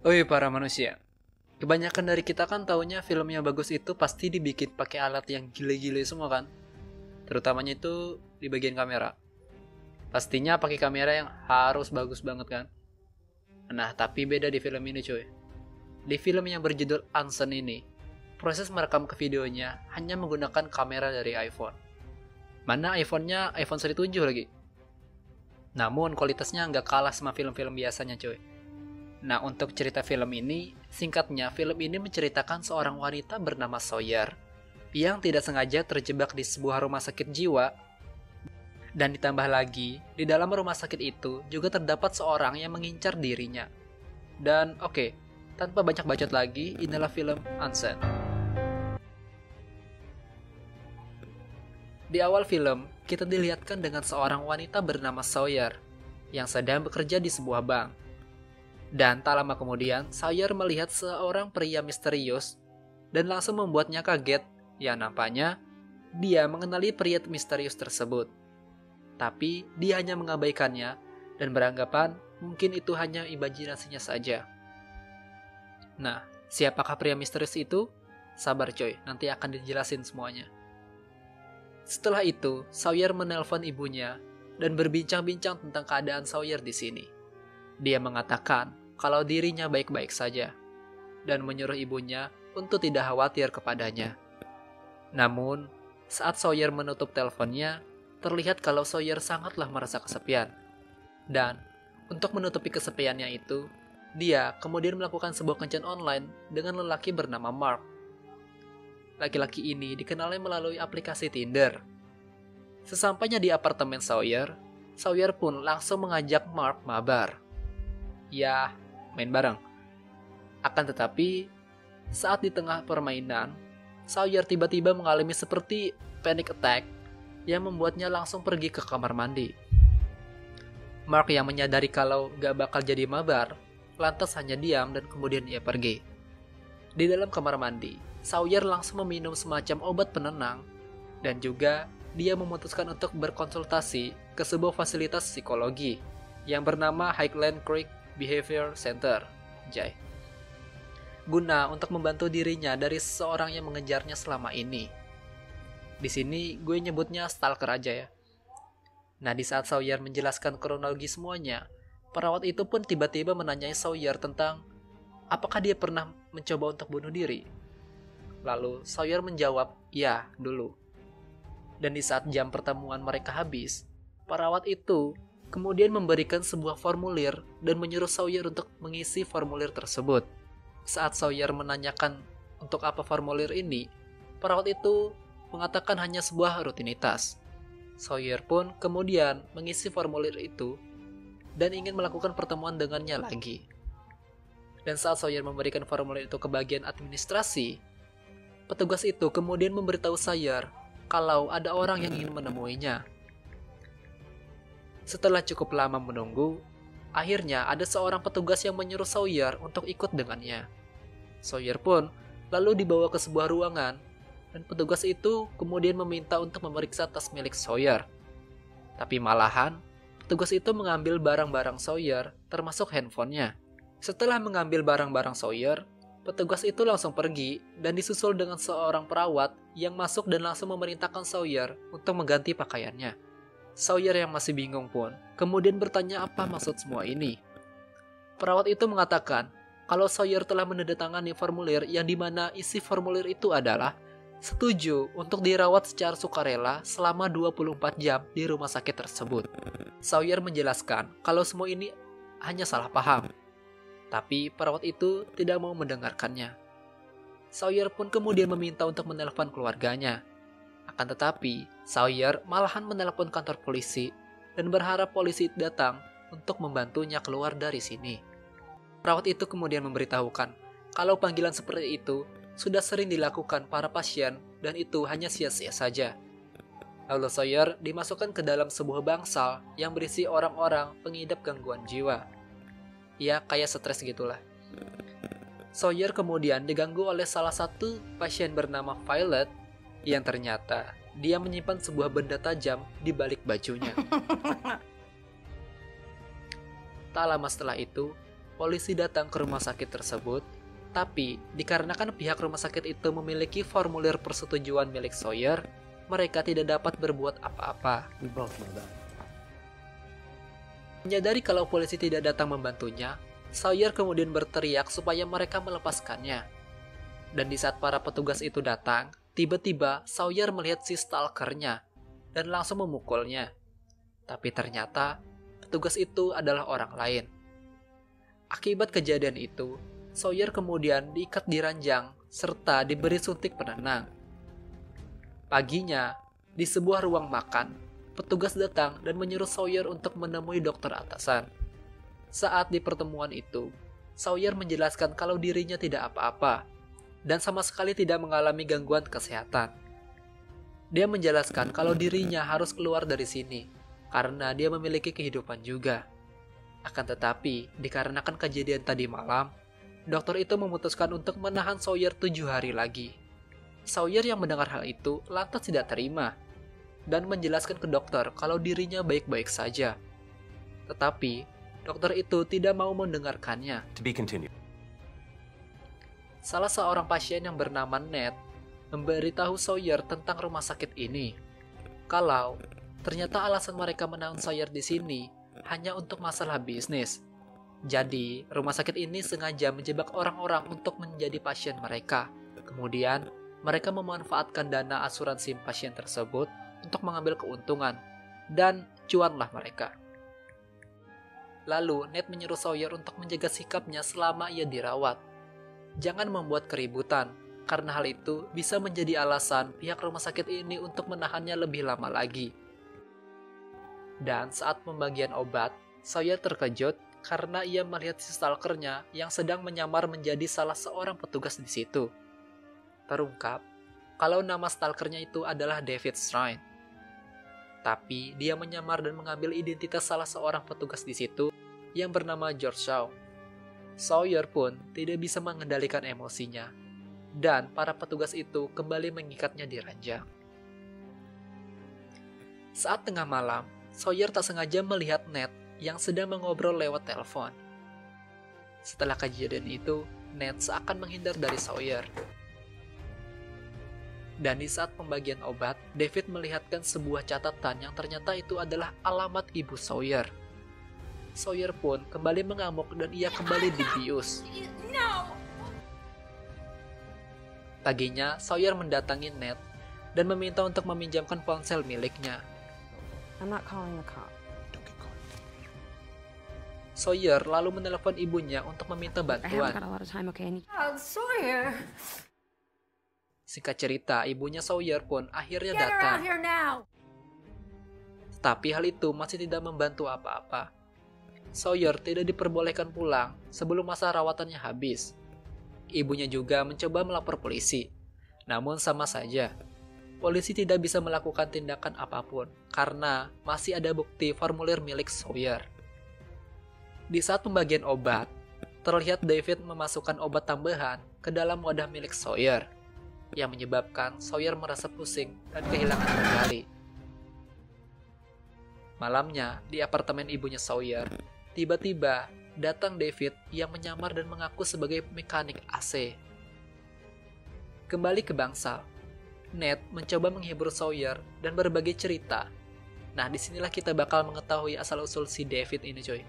Oi para manusia, kebanyakan dari kita kan taunya film yang bagus itu pasti dibikin pakai alat yang gile-gile semua kan. Terutamanya itu di bagian kamera. Pastinya pakai kamera yang harus bagus banget kan. Nah tapi beda di film ini cuy. Di film yang berjudul Unseen ini, proses merekam ke videonya hanya menggunakan kamera dari iPhone. Mana iPhone-nya iPhone seri 7 lagi. Namun kualitasnya nggak kalah sama film-film biasanya cuy. Nah, untuk cerita film ini, singkatnya film ini menceritakan seorang wanita bernama Sawyer yang tidak sengaja terjebak di sebuah rumah sakit jiwa. Dan ditambah lagi, di dalam rumah sakit itu juga terdapat seorang yang mengincar dirinya. Dan oke, tanpa banyak bacot lagi, inilah film Unseen. Di awal film, kita dilihatkan dengan seorang wanita bernama Sawyer yang sedang bekerja di sebuah bank. Dan tak lama kemudian, Sawyer melihat seorang pria misterius dan langsung membuatnya kaget. Ya nampaknya, dia mengenali pria misterius tersebut. Tapi, dia hanya mengabaikannya dan beranggapan mungkin itu hanya imajinasinya saja. Nah, siapakah pria misterius itu? Sabar coy, nanti akan dijelasin semuanya. Setelah itu, Sawyer menelpon ibunya dan berbincang-bincang tentang keadaan Sawyer di sini. Dia mengatakan kalau dirinya baik-baik saja, dan menyuruh ibunya untuk tidak khawatir kepadanya. Namun, saat Sawyer menutup teleponnya, terlihat kalau Sawyer sangatlah merasa kesepian. Dan, untuk menutupi kesepiannya itu, dia kemudian melakukan sebuah kencan online dengan lelaki bernama Mark. Laki-laki ini dikenalnya melalui aplikasi Tinder. Sesampainya di apartemen Sawyer, Sawyer pun langsung mengajak Mark mabar. Ya, main bareng. Akan tetapi, saat di tengah permainan, Sawyer tiba-tiba mengalami seperti panic attack yang membuatnya langsung pergi ke kamar mandi. Mark yang menyadari kalau gak bakal jadi mabar, lantas hanya diam dan kemudian ia pergi. Di dalam kamar mandi, Sawyer langsung meminum semacam obat penenang dan juga dia memutuskan untuk berkonsultasi ke sebuah fasilitas psikologi yang bernama Highland Creek Behavior Center, Jai. Guna untuk membantu dirinya dari seseorang yang mengejarnya selama ini. Di sini gue nyebutnya stalker aja ya. Nah, di saat Sawyer menjelaskan kronologi semuanya, perawat itu pun tiba-tiba menanyai Sawyer tentang apakah dia pernah mencoba untuk bunuh diri. Lalu Sawyer menjawab, ya, dulu. Dan di saat jam pertemuan mereka habis, perawat itu kemudian memberikan sebuah formulir dan menyuruh Sawyer untuk mengisi formulir tersebut. Saat Sawyer menanyakan untuk apa formulir ini, perawat itu mengatakan hanya sebuah rutinitas. Sawyer pun kemudian mengisi formulir itu dan ingin melakukan pertemuan dengannya lagi. Dan saat Sawyer memberikan formulir itu ke bagian administrasi, petugas itu kemudian memberitahu Sawyer kalau ada orang yang ingin menemuinya. Setelah cukup lama menunggu, akhirnya ada seorang petugas yang menyuruh Sawyer untuk ikut dengannya. Sawyer pun lalu dibawa ke sebuah ruangan, dan petugas itu kemudian meminta untuk memeriksa tas milik Sawyer. Tapi malahan, petugas itu mengambil barang-barang Sawyer, termasuk handphonenya. Setelah mengambil barang-barang Sawyer, petugas itu langsung pergi dan disusul dengan seorang perawat yang masuk dan langsung memerintahkan Sawyer untuk mengganti pakaiannya. Sawyer yang masih bingung pun kemudian bertanya apa maksud semua ini. Perawat itu mengatakan kalau Sawyer telah menandatangani formulir yang dimana isi formulir itu adalah setuju untuk dirawat secara sukarela selama 24 jam di rumah sakit tersebut. Sawyer menjelaskan kalau semua ini hanya salah paham. Tapi perawat itu tidak mau mendengarkannya. Sawyer pun kemudian meminta untuk menelpon keluarganya. Akan tetapi, Sawyer malahan menelpon kantor polisi dan berharap polisi datang untuk membantunya keluar dari sini. Perawat itu kemudian memberitahukan kalau panggilan seperti itu sudah sering dilakukan para pasien dan itu hanya sia-sia saja. Lalu Sawyer dimasukkan ke dalam sebuah bangsal yang berisi orang-orang pengidap gangguan jiwa. Ya, kayak stres gitulah. Sawyer kemudian diganggu oleh salah satu pasien bernama Violet yang ternyata dia menyimpan sebuah benda tajam di balik bajunya. Tak lama setelah itu, polisi datang ke rumah sakit tersebut, tapi dikarenakan pihak rumah sakit itu memiliki formulir persetujuan milik Sawyer, mereka tidak dapat berbuat apa-apa. Menyadari kalau polisi tidak datang membantunya, Sawyer kemudian berteriak supaya mereka melepaskannya. Dan di saat para petugas itu datang, tiba-tiba Sawyer melihat si stalkernya dan langsung memukulnya. Tapi ternyata petugas itu adalah orang lain. Akibat kejadian itu, Sawyer kemudian diikat di ranjang serta diberi suntik penenang. Paginya, di sebuah ruang makan, petugas datang dan menyuruh Sawyer untuk menemui dokter atasan. Saat di pertemuan itu, Sawyer menjelaskan kalau dirinya tidak apa-apa dan sama sekali tidak mengalami gangguan kesehatan. Dia menjelaskan kalau dirinya harus keluar dari sini karena dia memiliki kehidupan juga. Akan tetapi, dikarenakan kejadian tadi malam, dokter itu memutuskan untuk menahan Sawyer 7 hari lagi. Sawyer yang mendengar hal itu lantas tidak terima dan menjelaskan ke dokter kalau dirinya baik-baik saja. Tetapi, dokter itu tidak mau mendengarkannya. To be continued. Salah seorang pasien yang bernama Ned memberitahu Sawyer tentang rumah sakit ini. Kalau ternyata alasan mereka menahan Sawyer di sini hanya untuk masalah bisnis. Jadi, rumah sakit ini sengaja menjebak orang-orang untuk menjadi pasien mereka. Kemudian, mereka memanfaatkan dana asuransi pasien tersebut untuk mengambil keuntungan, dan cuanlah mereka. Lalu, Ned menyuruh Sawyer untuk menjaga sikapnya selama ia dirawat. Jangan membuat keributan, karena hal itu bisa menjadi alasan pihak rumah sakit ini untuk menahannya lebih lama lagi. Dan saat pembagian obat, Sawyer terkejut karena ia melihat si stalkernya yang sedang menyamar menjadi salah seorang petugas di situ. Terungkap kalau nama stalkernya itu adalah David Shrine. Tapi dia menyamar dan mengambil identitas salah seorang petugas di situ yang bernama George Shaw. Sawyer pun tidak bisa mengendalikan emosinya, dan para petugas itu kembali mengikatnya di ranjang. Saat tengah malam, Sawyer tak sengaja melihat Ned yang sedang mengobrol lewat telepon. Setelah kejadian itu, Ned seakan menghindar dari Sawyer. Dan di saat pembagian obat, David melihatkan sebuah catatan yang ternyata itu adalah alamat ibu Sawyer. Sawyer pun kembali mengamuk dan ia kembali dibius. Paginya, Sawyer mendatangi Ned dan meminta untuk meminjamkan ponsel miliknya. I'm not calling the cop. Sawyer lalu menelepon ibunya untuk meminta I haven't bantuan. got a lot of time, okay? Sawyer, Singkat cerita, ibunya Sawyer pun akhirnya get her out datang. here now. Tapi hal itu masih tidak membantu apa-apa. Sawyer tidak diperbolehkan pulang sebelum masa rawatannya habis. Ibunya juga mencoba melapor polisi. Namun sama saja, polisi tidak bisa melakukan tindakan apapun karena masih ada bukti formulir milik Sawyer. Di saat pembagian obat, terlihat David memasukkan obat tambahan ke dalam wadah milik Sawyer, yang menyebabkan Sawyer merasa pusing dan kehilangan kendali. Malamnya, di apartemen ibunya Sawyer, tiba-tiba datang David yang menyamar dan mengaku sebagai mekanik AC. Kembali ke bangsal, Ned mencoba menghibur Sawyer dan berbagi cerita. Nah, disinilah kita bakal mengetahui asal-usul si David ini, coy.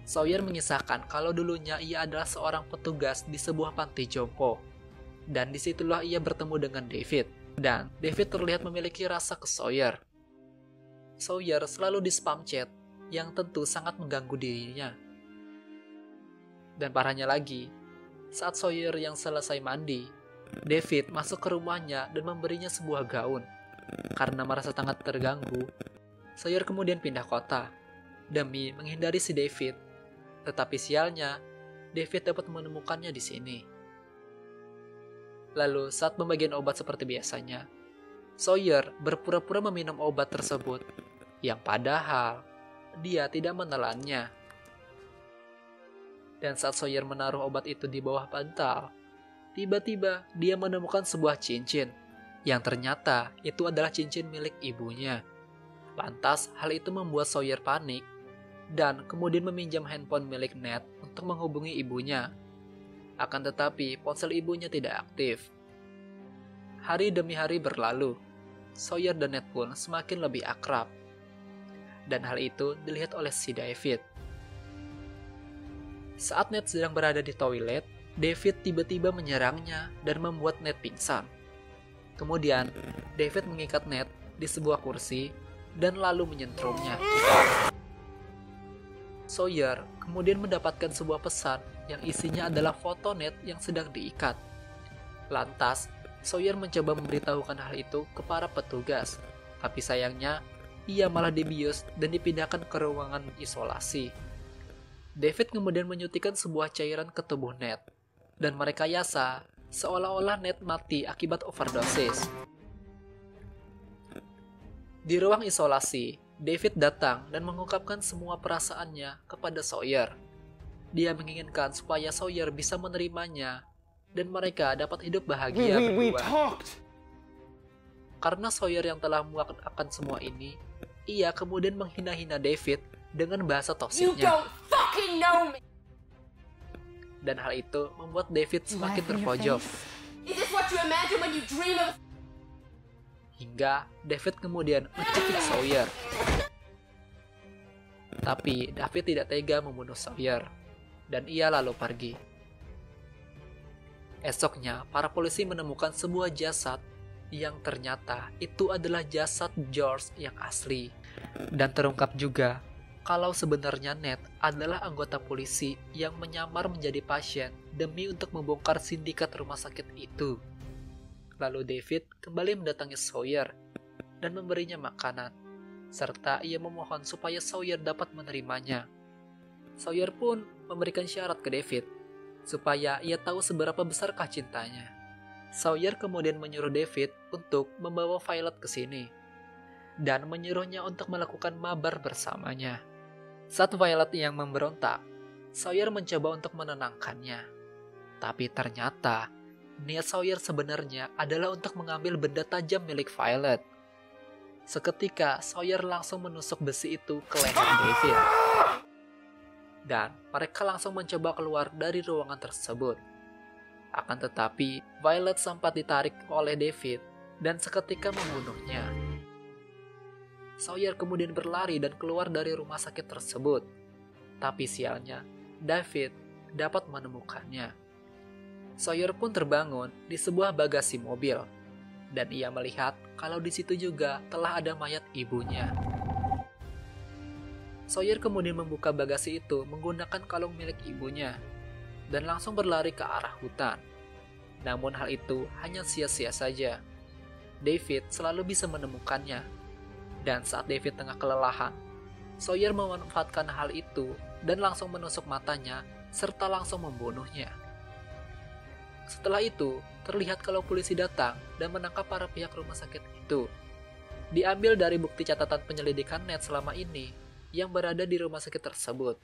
Sawyer mengisahkan kalau dulunya ia adalah seorang petugas di sebuah panti jompo. Dan disitulah ia bertemu dengan David. Dan David terlihat memiliki rasa ke Sawyer. Sawyer selalu di spam chat, yang tentu sangat mengganggu dirinya. Dan parahnya lagi, saat Sawyer yang selesai mandi, David masuk ke rumahnya dan memberinya sebuah gaun. Karena merasa sangat terganggu, Sawyer kemudian pindah kota demi menghindari si David. Tetapi sialnya, David dapat menemukannya di sini. Lalu saat pembagian obat seperti biasanya, Sawyer berpura-pura meminum obat tersebut, yang padahal dia tidak menelannya. Dan saat Sawyer menaruh obat itu di bawah bantal, tiba-tiba dia menemukan sebuah cincin, yang ternyata itu adalah cincin milik ibunya. Lantas hal itu membuat Sawyer panik, dan kemudian meminjam handphone milik Ned untuk menghubungi ibunya. Akan tetapi ponsel ibunya tidak aktif. Hari demi hari berlalu, Sawyer dan Ned pun semakin lebih akrab. Dan hal itu dilihat oleh si David. Saat Ned sedang berada di toilet, David tiba-tiba menyerangnya dan membuat Ned pingsan. Kemudian, David mengikat Ned di sebuah kursi dan lalu menyentrumnya. Sawyer kemudian mendapatkan sebuah pesan yang isinya adalah foto Ned yang sedang diikat. Lantas, Sawyer mencoba memberitahukan hal itu ke para petugas, tapi sayangnya ia malah dibius dan dipindahkan ke ruangan isolasi. David kemudian menyuntikkan sebuah cairan ke tubuh Ned, dan merekayasa seolah-olah Ned mati akibat overdosis. Di ruang isolasi, David datang dan mengungkapkan semua perasaannya kepada Sawyer. Dia menginginkan supaya Sawyer bisa menerimanya dan mereka dapat hidup bahagia berdua. Karena Sawyer yang telah muak akan semua ini, ia kemudian menghina-hina David dengan bahasa toksiknya. Dan hal itu membuat David semakin terpojok. Hingga David kemudian mencekik Sawyer. Tapi David tidak tega membunuh Sawyer, dan ia lalu pergi. Esoknya, para polisi menemukan sebuah jasad yang ternyata itu adalah jasad George yang asli. Dan terungkap juga kalau sebenarnya Ned adalah anggota polisi yang menyamar menjadi pasien demi untuk membongkar sindikat rumah sakit itu. Lalu David kembali mendatangi Sawyer dan memberinya makanan, serta ia memohon supaya Sawyer dapat menerimanya. Sawyer pun memberikan syarat ke David, supaya ia tahu seberapa besarkah cintanya. Sawyer kemudian menyuruh David untuk membawa Violet ke sini, dan menyuruhnya untuk melakukan mabar bersamanya. Saat Violet yang memberontak, Sawyer mencoba untuk menenangkannya. Tapi ternyata, niat Sawyer sebenarnya adalah untuk mengambil benda tajam milik Violet. Seketika, Sawyer langsung menusuk besi itu ke leher David. Dan mereka langsung mencoba keluar dari ruangan tersebut. Akan tetapi, Violet sempat ditarik oleh David dan seketika membunuhnya. Sawyer kemudian berlari dan keluar dari rumah sakit tersebut. Tapi sialnya, David dapat menemukannya. Sawyer pun terbangun di sebuah bagasi mobil, dan ia melihat kalau di situ juga telah ada mayat ibunya. Sawyer kemudian membuka bagasi itu menggunakan kalung milik ibunya, dan langsung berlari ke arah hutan. Namun hal itu hanya sia-sia saja. David selalu bisa menemukannya, dan saat David tengah kelelahan, Sawyer memanfaatkan hal itu dan langsung menusuk matanya serta langsung membunuhnya. Setelah itu, terlihat kalau polisi datang dan menangkap para pihak rumah sakit itu. Diambil dari bukti catatan penyelidikan Ned selama ini yang berada di rumah sakit tersebut.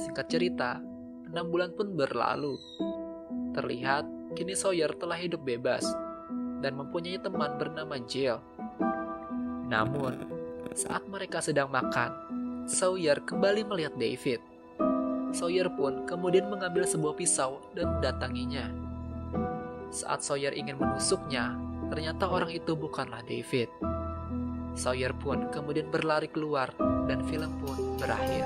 Singkat cerita, 6 bulan pun berlalu. Terlihat, kini Sawyer telah hidup bebas dan mempunyai teman bernama Jill. Namun, saat mereka sedang makan, Sawyer kembali melihat David. Sawyer pun kemudian mengambil sebuah pisau dan mendatanginya. Saat Sawyer ingin menusuknya, ternyata orang itu bukanlah David. Sawyer pun kemudian berlari keluar dan film pun berakhir.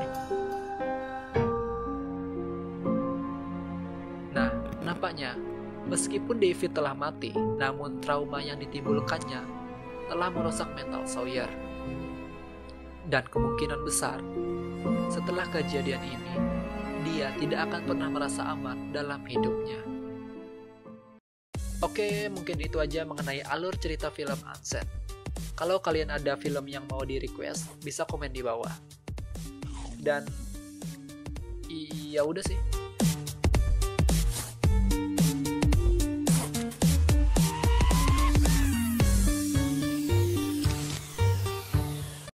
Nah, nampaknya meskipun David telah mati, namun trauma yang ditimbulkannya telah merusak mental Sawyer. Dan kemungkinan besar, setelah kejadian ini, dia tidak akan pernah merasa aman dalam hidupnya. Oke, mungkin itu aja mengenai alur cerita film Unseen. Kalau kalian ada film yang mau di-request, bisa komen di bawah. Dan ya udah sih.